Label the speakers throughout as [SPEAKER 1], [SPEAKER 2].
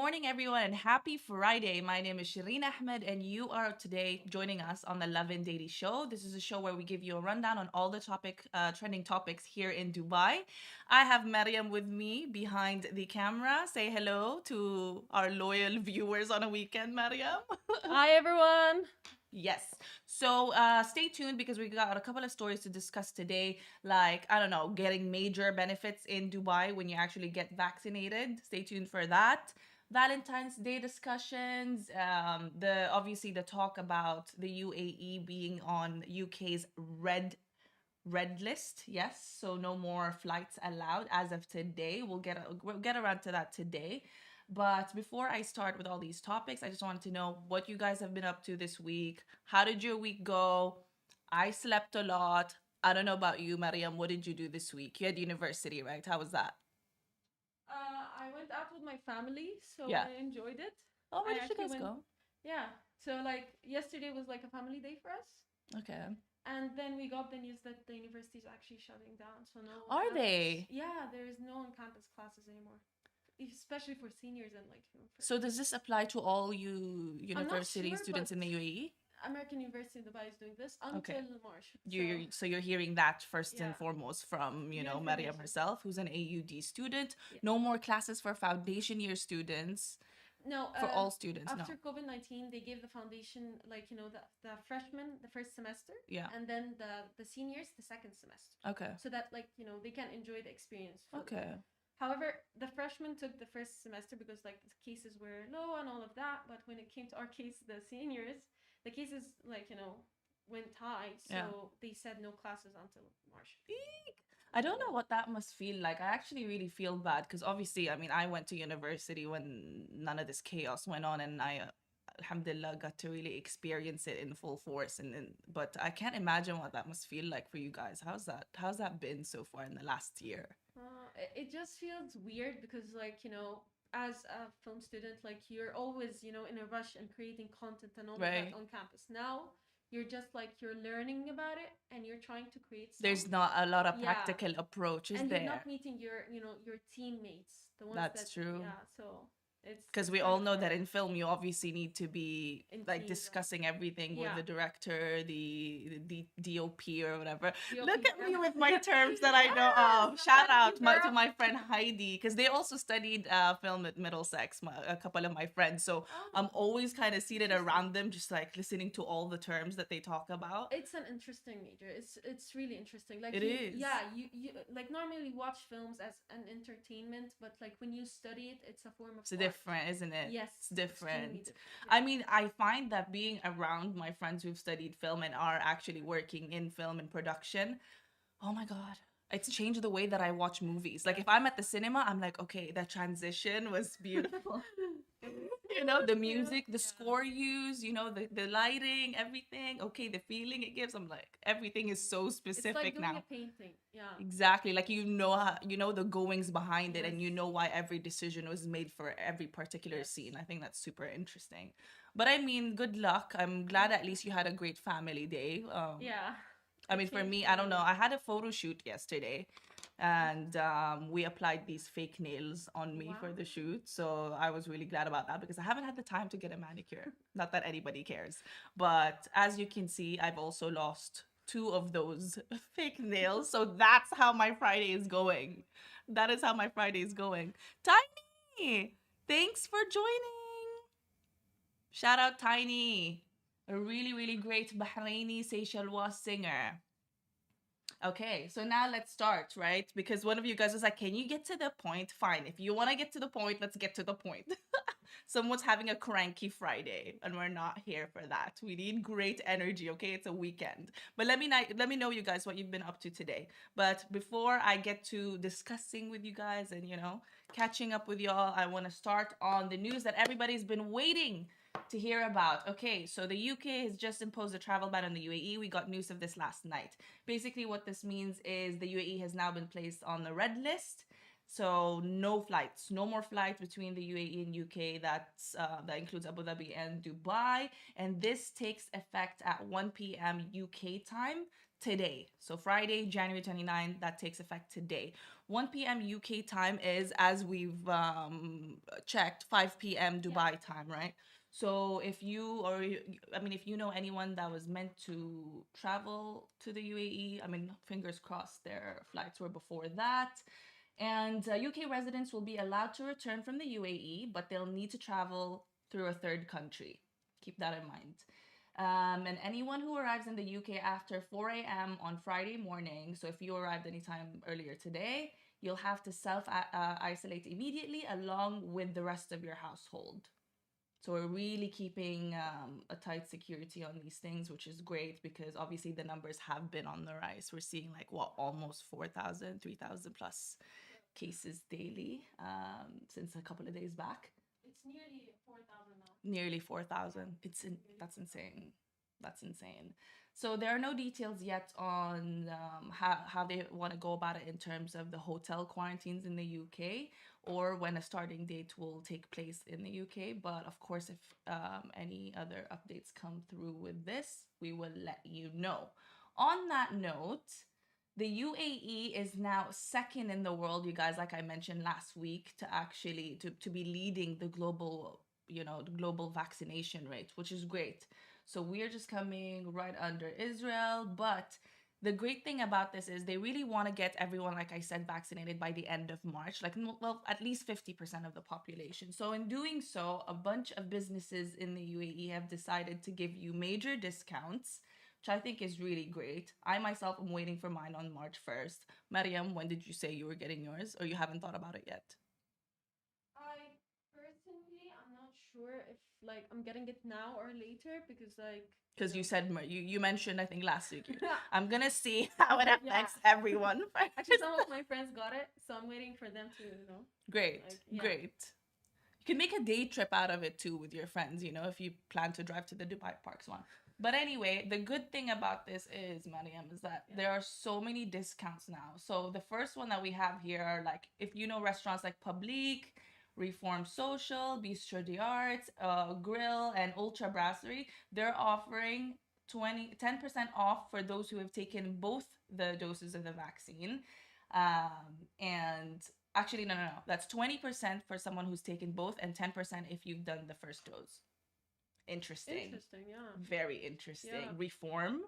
[SPEAKER 1] morning, everyone, and happy Friday. My name is Shireen Ahmed, and you are today joining us on the Lovin Daily Show. This is a show where we give you a rundown on all the trending topics here in Dubai. I have Mariam with me behind the camera. Say hello to our loyal viewers on a weekend, Mariam.
[SPEAKER 2] Hi everyone.
[SPEAKER 1] Yes. So stay tuned because we got a couple of stories to discuss today. Like, I don't know, getting major benefits in Dubai when you actually get vaccinated. Stay tuned for that. Valentine's Day discussions. The obviously the talk about the UAE being on UK's red list. Yes, so no more flights allowed as of today. We'll get around to that today. But before I start with all these topics, I just wanted to know what you guys have been up to this week. How did your week go? I slept a lot. I don't know about you, Mariam. What did you do this week? You had university, right? How was that?
[SPEAKER 2] I went out with my family, so
[SPEAKER 1] Yeah.
[SPEAKER 2] I enjoyed it.
[SPEAKER 1] Oh, where
[SPEAKER 2] I
[SPEAKER 1] did you
[SPEAKER 2] actually
[SPEAKER 1] guys
[SPEAKER 2] went,
[SPEAKER 1] go?
[SPEAKER 2] yeah. So like yesterday was like a family day for us,
[SPEAKER 1] Okay.
[SPEAKER 2] and then we got the news that the university is actually shutting down. So no on
[SPEAKER 1] Are
[SPEAKER 2] campus.
[SPEAKER 1] they?
[SPEAKER 2] Yeah, there is no on campus classes anymore, especially for seniors and like
[SPEAKER 1] So does this apply to all you
[SPEAKER 2] I'm not
[SPEAKER 1] university
[SPEAKER 2] sure, but
[SPEAKER 1] students in the UAE?
[SPEAKER 2] American University in Dubai is doing this
[SPEAKER 1] Okay.
[SPEAKER 2] until March.
[SPEAKER 1] You,
[SPEAKER 2] So
[SPEAKER 1] you're hearing that first and
[SPEAKER 2] yeah,
[SPEAKER 1] foremost from
[SPEAKER 2] new
[SPEAKER 1] Mariam
[SPEAKER 2] information.
[SPEAKER 1] herself, who's an AUD student.
[SPEAKER 2] Yeah.
[SPEAKER 1] No more classes for foundation year students,
[SPEAKER 2] No,
[SPEAKER 1] for all students. No.
[SPEAKER 2] after COVID-19, they gave the foundation, like, the freshmen the first semester,
[SPEAKER 1] Yeah.
[SPEAKER 2] and then the seniors the second semester.
[SPEAKER 1] Okay.
[SPEAKER 2] So that, like, they can enjoy the experience fully.
[SPEAKER 1] Okay.
[SPEAKER 2] However, the freshmen took the first semester because, like, the cases were low and all of that. But when it came to our case, the seniors, the cases, like, went high. So
[SPEAKER 1] Yeah.
[SPEAKER 2] they said no classes until March.
[SPEAKER 1] Eek. I don't know what that must feel like. I actually really feel bad because obviously, I mean, I went to university when none of this chaos went on, and alhamdulillah, got to really experience it in full force. And but I can't imagine what that must feel like for you guys. How's that been so far in the last year?
[SPEAKER 2] It just feels weird because, like, as a film student, like, you're always, in a rush and creating content and all of that
[SPEAKER 1] Right.
[SPEAKER 2] on campus. Now you're just like you're learning about it and you're trying to create
[SPEAKER 1] There's
[SPEAKER 2] some.
[SPEAKER 1] not a lot of
[SPEAKER 2] Yeah,
[SPEAKER 1] practical approach, is
[SPEAKER 2] and you're
[SPEAKER 1] there?
[SPEAKER 2] not meeting your teammates, the ones that,
[SPEAKER 1] That's true.
[SPEAKER 2] yeah. So
[SPEAKER 1] Because
[SPEAKER 2] it's
[SPEAKER 1] we
[SPEAKER 2] kind
[SPEAKER 1] all
[SPEAKER 2] of
[SPEAKER 1] know
[SPEAKER 2] hard
[SPEAKER 1] that in film you obviously need to be
[SPEAKER 2] in
[SPEAKER 1] like
[SPEAKER 2] teams.
[SPEAKER 1] discussing everything with
[SPEAKER 2] Yeah,
[SPEAKER 1] the director, the DOP or whatever.
[SPEAKER 2] DOP,
[SPEAKER 1] Look at me
[SPEAKER 2] yeah.
[SPEAKER 1] with my terms that I know
[SPEAKER 2] Yes,
[SPEAKER 1] of. Shout
[SPEAKER 2] thank you,
[SPEAKER 1] out to
[SPEAKER 2] girl.
[SPEAKER 1] my friend Heidi because they also studied film at Middlesex. A couple of my friends, so
[SPEAKER 2] Oh,
[SPEAKER 1] I'm always kind of seated
[SPEAKER 2] interesting.
[SPEAKER 1] around them, just like listening to all the terms that they talk about.
[SPEAKER 2] It's an interesting major. It's really interesting. Like,
[SPEAKER 1] It is.
[SPEAKER 2] yeah, you like normally watch films as an entertainment, but like when you study it, it's a form of
[SPEAKER 1] It's
[SPEAKER 2] art.
[SPEAKER 1] different, isn't it?
[SPEAKER 2] Yes,
[SPEAKER 1] It's different.
[SPEAKER 2] extremely different.
[SPEAKER 1] I mean, I find that being around my friends who've studied film and are actually working in film and production, oh my God, it's changed the way that I watch movies. Like, if I'm at the cinema, I'm like, okay, that transition was beautiful. The music, the score used, the lighting, everything. Okay, the feeling it gives. I'm like, everything is so
[SPEAKER 2] It's like
[SPEAKER 1] specific
[SPEAKER 2] doing
[SPEAKER 1] now.
[SPEAKER 2] a painting. Yeah.
[SPEAKER 1] Exactly. Like the goings behind it,
[SPEAKER 2] Yes.
[SPEAKER 1] and you know why every decision was made for every particular
[SPEAKER 2] Yes.
[SPEAKER 1] scene. I think that's super interesting. But I mean, good luck. I'm glad at least you had a great family day.
[SPEAKER 2] Yeah.
[SPEAKER 1] I
[SPEAKER 2] It
[SPEAKER 1] mean, for
[SPEAKER 2] changed
[SPEAKER 1] me,
[SPEAKER 2] the
[SPEAKER 1] I don't know.
[SPEAKER 2] mood.
[SPEAKER 1] I had a photo shoot yesterday, and we applied these fake nails on me for the
[SPEAKER 2] Wow.
[SPEAKER 1] shoot. So I was really glad about that because I haven't had the time to get a manicure. Not that anybody cares. But as you can see, I've also lost two of those fake nails. So that's how my Friday is going. That is how my Friday is going. Tiny, thanks for joining. Shout out Tiny, a really, really great Bahraini Seychellois singer. Okay, so now let's start, right? Because one of you guys was like, can you get to the point? Fine. If you want to get to the point, let's get to the point. Someone's having a cranky Friday, and we're not here for that. We need great energy, okay? It's a weekend. But let me know you guys what you've been up to today. But before I get to discussing with you guys and catching up with y'all, I want to start on the news that everybody's been waiting to hear about. Okay, so the UK has just imposed a travel ban on the UAE. We got news of this last night. Basically, what this means is the UAE has now been placed on the red list. So no flights, no more flights between the UAE and UK. That includes Abu Dhabi and Dubai, and this takes effect at 1 p.m. UK time today. So Friday, January 29th, that takes effect today. 1 p.m. UK time is, as we've checked, 5 p.m.
[SPEAKER 2] Yeah.
[SPEAKER 1] Dubai time, right? So if you or I mean, if you know anyone that was meant to travel to the UAE, I mean, fingers crossed their flights were before that. And UK residents will be allowed to return from the UAE, but they'll need to travel through a third country. Keep that in mind. And anyone who arrives in the UK after 4 a.m. on Friday morning, so if you arrived anytime earlier today, you'll have to self isolate immediately along with the rest of your household. So we're really keeping a tight security on these things, which is great because obviously the numbers have been on the rise. We're seeing like what, almost 4,000, 3,000 plus cases daily since a couple of days back.
[SPEAKER 2] It's nearly 4,000 now.
[SPEAKER 1] Nearly 4,000. That's insane. That's insane. So there are no details yet on how they want to go about it in terms of the hotel quarantines in the UK or when a starting date will take place in the UK. But of course, if any other updates come through with this, we will let you know. On that note, the UAE is now second in the world, you guys, like I mentioned last week, to actually to be leading the global, the global vaccination rate, which is great. So we're just coming right under Israel. But the great thing about this is they really want to get everyone, like I said, vaccinated by the end of March, like, well, at least 50% of the population. So in doing so, a bunch of businesses in the UAE have decided to give you major discounts, which I think is really great. I myself am waiting for mine on March 1st. Mariam, when did you say you were getting yours, or you haven't thought about it yet?
[SPEAKER 2] I personally, I'm not sure if like I'm getting it now or later because
[SPEAKER 1] Because you said you mentioned, I think last week,
[SPEAKER 2] yeah.
[SPEAKER 1] I'm gonna see how it
[SPEAKER 2] Yeah.
[SPEAKER 1] affects everyone
[SPEAKER 2] Actually,
[SPEAKER 1] first.
[SPEAKER 2] some of my friends got it, so I'm waiting for them to,
[SPEAKER 1] Great,
[SPEAKER 2] like, yeah.
[SPEAKER 1] great. You can make a day trip out of it too with your friends, if you plan to drive to the Dubai Parks one. But anyway, the good thing about this is, Mariam, is that there are so many discounts now. So the first one that we have here are like, if you know restaurants like Publique, Reform Social, Bistro d'Art, Grill, and Ultra Brasserie, they're offering 10% off for those who have taken both the doses of the vaccine. And actually, no. That's 20% for someone who's taken both and 10% if you've done the first dose. Interesting.
[SPEAKER 2] Interesting, yeah.
[SPEAKER 1] Very interesting.
[SPEAKER 2] Yeah.
[SPEAKER 1] Reform?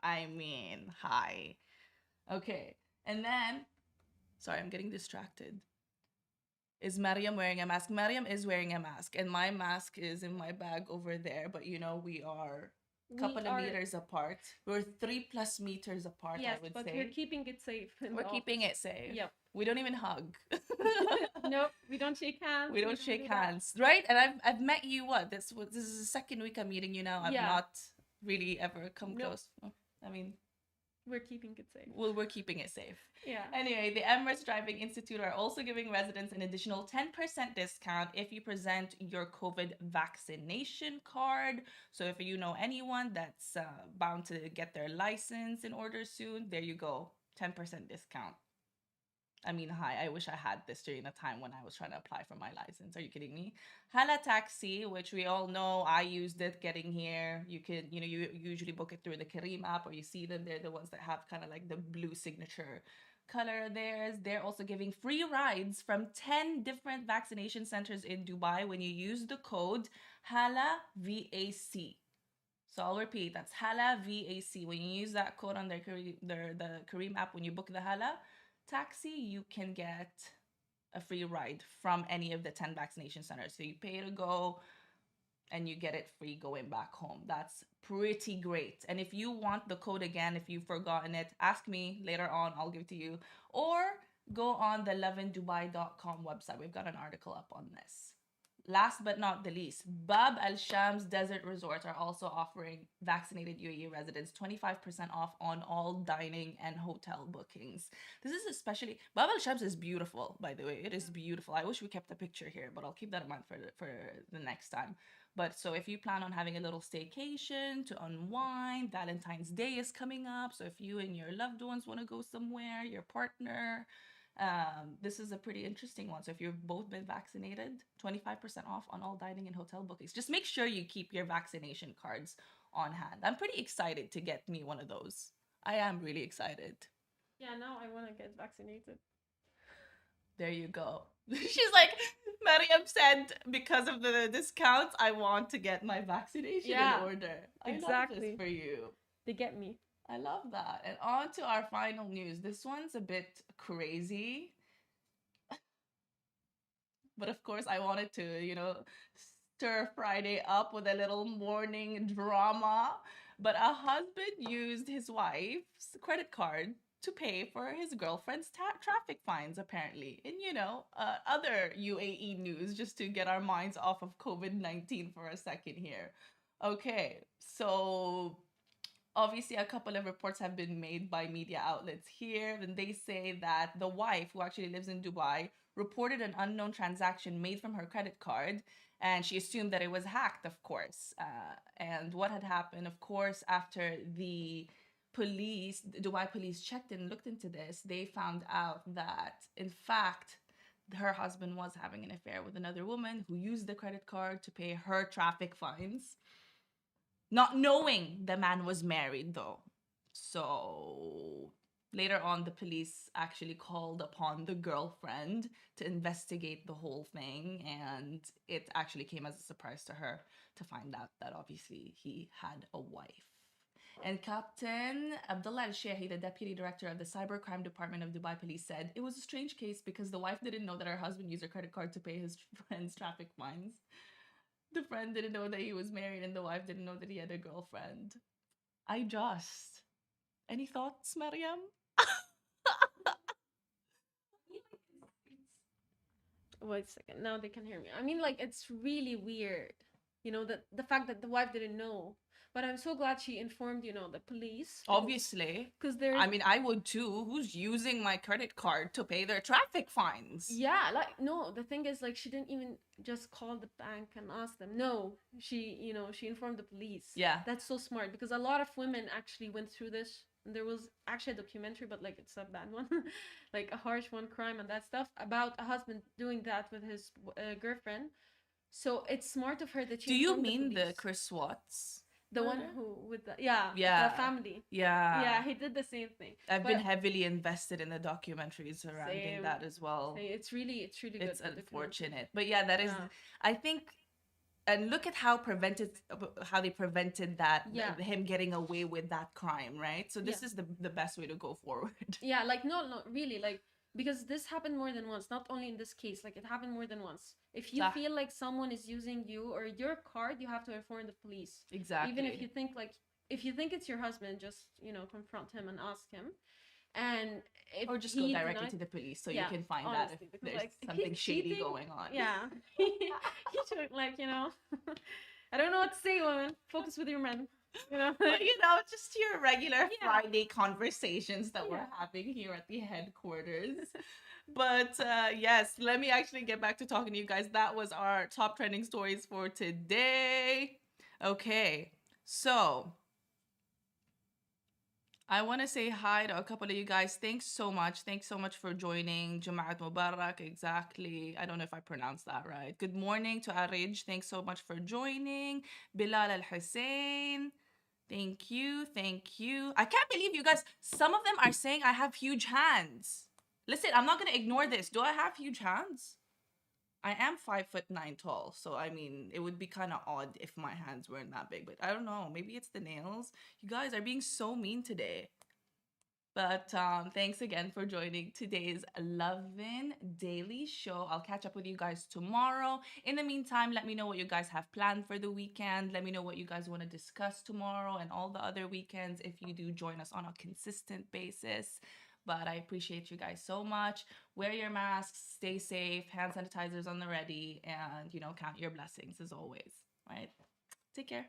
[SPEAKER 1] I mean, hi. Okay. And then, sorry, I'm getting distracted. Is Mariam wearing a mask? Mariam is wearing a mask, and my mask is in my bag over there. But we are a couple of meters apart. We're 3+ meters apart,
[SPEAKER 2] Yes,
[SPEAKER 1] I would
[SPEAKER 2] but
[SPEAKER 1] say.
[SPEAKER 2] we're keeping it safe.
[SPEAKER 1] We're keeping it safe.
[SPEAKER 2] Yep.
[SPEAKER 1] We don't even hug.
[SPEAKER 2] Nope, we don't shake hands.
[SPEAKER 1] We don't shake hands, right? And I've met you. What? This is the second week I'm meeting you now. I've not really ever come close. I mean,
[SPEAKER 2] we're keeping it safe.
[SPEAKER 1] Well, we're keeping it safe.
[SPEAKER 2] Yeah.
[SPEAKER 1] Anyway, the Emirates Driving Institute are also giving residents an additional 10% discount if you present your COVID vaccination card. So if you know anyone that's bound to get their license in order soon, there you go, 10% discount. I mean, hi, I wish I had this during the time when I was trying to apply for my license. Are you kidding me? Hala Taxi, which we all know, I used it getting here. You can, you usually book it through the Kareem app, or you see them. They're the ones that have kind of like the blue signature color of theirs. They're also giving free rides from 10 different vaccination centers in Dubai when you use the code Hala VAC. So I'll repeat, that's Hala VAC. When you use that code on the Kareem app, when you book the Hala Taxi, you can get a free ride from any of the 10 vaccination centers. So you pay to go and you get it free going back home. That's pretty great. And if you want the code again, if you've forgotten it, ask me later on. I'll give it to you. Or go on the lovindubai.com website. We've got an article up on this. Last but not the least, Bab Al Shams Desert Resorts are also offering vaccinated UAE residents 25% off on all dining and hotel bookings. This is especially, Bab Al Shams is beautiful, by the way. It is beautiful. I wish we kept a picture here, but I'll keep that in mind for the next time. But so if you plan on having a little staycation to unwind, Valentine's Day is coming up. So if you and your loved ones want to go somewhere, your partner, this is a pretty interesting one. So if you've both been vaccinated, 25% off on all dining and hotel bookings. Just make sure you keep your vaccination cards on hand. I'm pretty excited to get me one of those. I am really excited.
[SPEAKER 2] Yeah, now I want to get vaccinated.
[SPEAKER 1] There you go. She's like, Mariam said, because of the discounts, I want to get my vaccination in
[SPEAKER 2] Yeah,
[SPEAKER 1] order. I love this
[SPEAKER 2] exactly.
[SPEAKER 1] for you.
[SPEAKER 2] They get me.
[SPEAKER 1] I love that. And on to our final news. This one's a bit crazy, but of course, I wanted to, stir Friday up with a little morning drama. But a husband used his wife's credit card to pay for his girlfriend's traffic fines, apparently. And, other UAE news, just to get our minds off of COVID-19 for a second here. Okay, so obviously a couple of reports have been made by media outlets here, and they say that the wife, who actually lives in Dubai, reported an unknown transaction made from her credit card, and she assumed that it was hacked, of course. And what had happened, of course, after the Dubai police checked and looked into this, they found out that, in fact, her husband was having an affair with another woman who used the credit card to pay her traffic fines, not knowing the man was married, though. So later on, the police actually called upon the girlfriend to investigate the whole thing, and it actually came as a surprise to her to find out that obviously he had a wife. And Captain Abdullah Al Shehi, the deputy director of the cybercrime department of Dubai Police, said it was a strange case because the wife didn't know that her husband used her credit card to pay his friend's traffic fines. The friend didn't know that he was married, and the wife didn't know that he had a girlfriend. I just. Any thoughts, Mariam?
[SPEAKER 2] Wait a second. Now they can hear me. I mean, like, it's really weird, that the fact that the wife didn't know. But I'm so glad she informed, the police.
[SPEAKER 1] Obviously.
[SPEAKER 2] Because there's.
[SPEAKER 1] I mean, I would too. Who's using my credit card to pay their traffic fines?
[SPEAKER 2] Yeah, like, no, the thing is, like, she didn't even just call the bank and ask them. No, she informed the police.
[SPEAKER 1] Yeah.
[SPEAKER 2] That's so smart, because a lot of women actually went through this. And there was actually a documentary, but like it's a bad one, like a harsh one, crime and that stuff, about a husband doing that with his girlfriend. So it's smart of her that she.
[SPEAKER 1] Do you
[SPEAKER 2] informed
[SPEAKER 1] mean the
[SPEAKER 2] police.
[SPEAKER 1] Chris Watts?
[SPEAKER 2] The one who with the the
[SPEAKER 1] Yeah.
[SPEAKER 2] family.
[SPEAKER 1] Yeah.
[SPEAKER 2] Yeah, he did the same thing.
[SPEAKER 1] I've
[SPEAKER 2] But
[SPEAKER 1] been heavily invested in the documentaries surrounding
[SPEAKER 2] Same.
[SPEAKER 1] that as well.
[SPEAKER 2] it's really good.
[SPEAKER 1] It's
[SPEAKER 2] the documentary.
[SPEAKER 1] unfortunate. But yeah, that is,
[SPEAKER 2] Yeah.
[SPEAKER 1] I think, and look at how they prevented that,
[SPEAKER 2] Yeah.
[SPEAKER 1] him getting away with that crime, right? So this
[SPEAKER 2] Yeah.
[SPEAKER 1] is the best way to go forward.
[SPEAKER 2] Yeah, like no, really, like, because this happened more than once, not only in this case, like it happened more than once. If you
[SPEAKER 1] صح.
[SPEAKER 2] feel like someone is using you or your card, you have to inform the police.
[SPEAKER 1] Exactly.
[SPEAKER 2] Even if you think it's your husband, just confront him and ask him. And if
[SPEAKER 1] Or just go
[SPEAKER 2] he
[SPEAKER 1] directly
[SPEAKER 2] denied-
[SPEAKER 1] to the police so
[SPEAKER 2] Yeah,
[SPEAKER 1] you can find
[SPEAKER 2] honestly,
[SPEAKER 1] that if
[SPEAKER 2] because,
[SPEAKER 1] there's
[SPEAKER 2] like,
[SPEAKER 1] something
[SPEAKER 2] he's
[SPEAKER 1] shady
[SPEAKER 2] cheating.
[SPEAKER 1] going on.
[SPEAKER 2] Yeah. He should, like, I don't know what to say, woman. Focus with your men.
[SPEAKER 1] But just your regular
[SPEAKER 2] Yeah.
[SPEAKER 1] Friday conversations that we're
[SPEAKER 2] Yeah.
[SPEAKER 1] having here at the headquarters. But yes, let me actually get back to talking to you guys. That was our top trending stories for today. Okay, so I want to say hi to a couple of you guys. Thanks so much. Thanks so much for joining. Jum'at Mubarak, exactly. I don't know if I pronounced that right. Good morning to Arij. Thanks so much for joining. Bilal Al Hussein. Thank you. Thank you. I can't believe you guys. Some of them are saying I have huge hands. Listen, I'm not going to ignore this. Do I have huge hands? I am 5'9" tall, so I mean, it would be kind of odd if my hands weren't that big, but I don't know. Maybe it's the nails. You guys are being so mean today. But thanks again for joining today's Lovin Daily Show. I'll catch up with you guys tomorrow. In the meantime, let me know what you guys have planned for the weekend. Let me know what you guys want to discuss tomorrow and all the other weekends if you do join us on a consistent basis. But I appreciate you guys so much. Wear your masks, stay safe, hand sanitizers on the ready, and, count your blessings as always, right? Take care.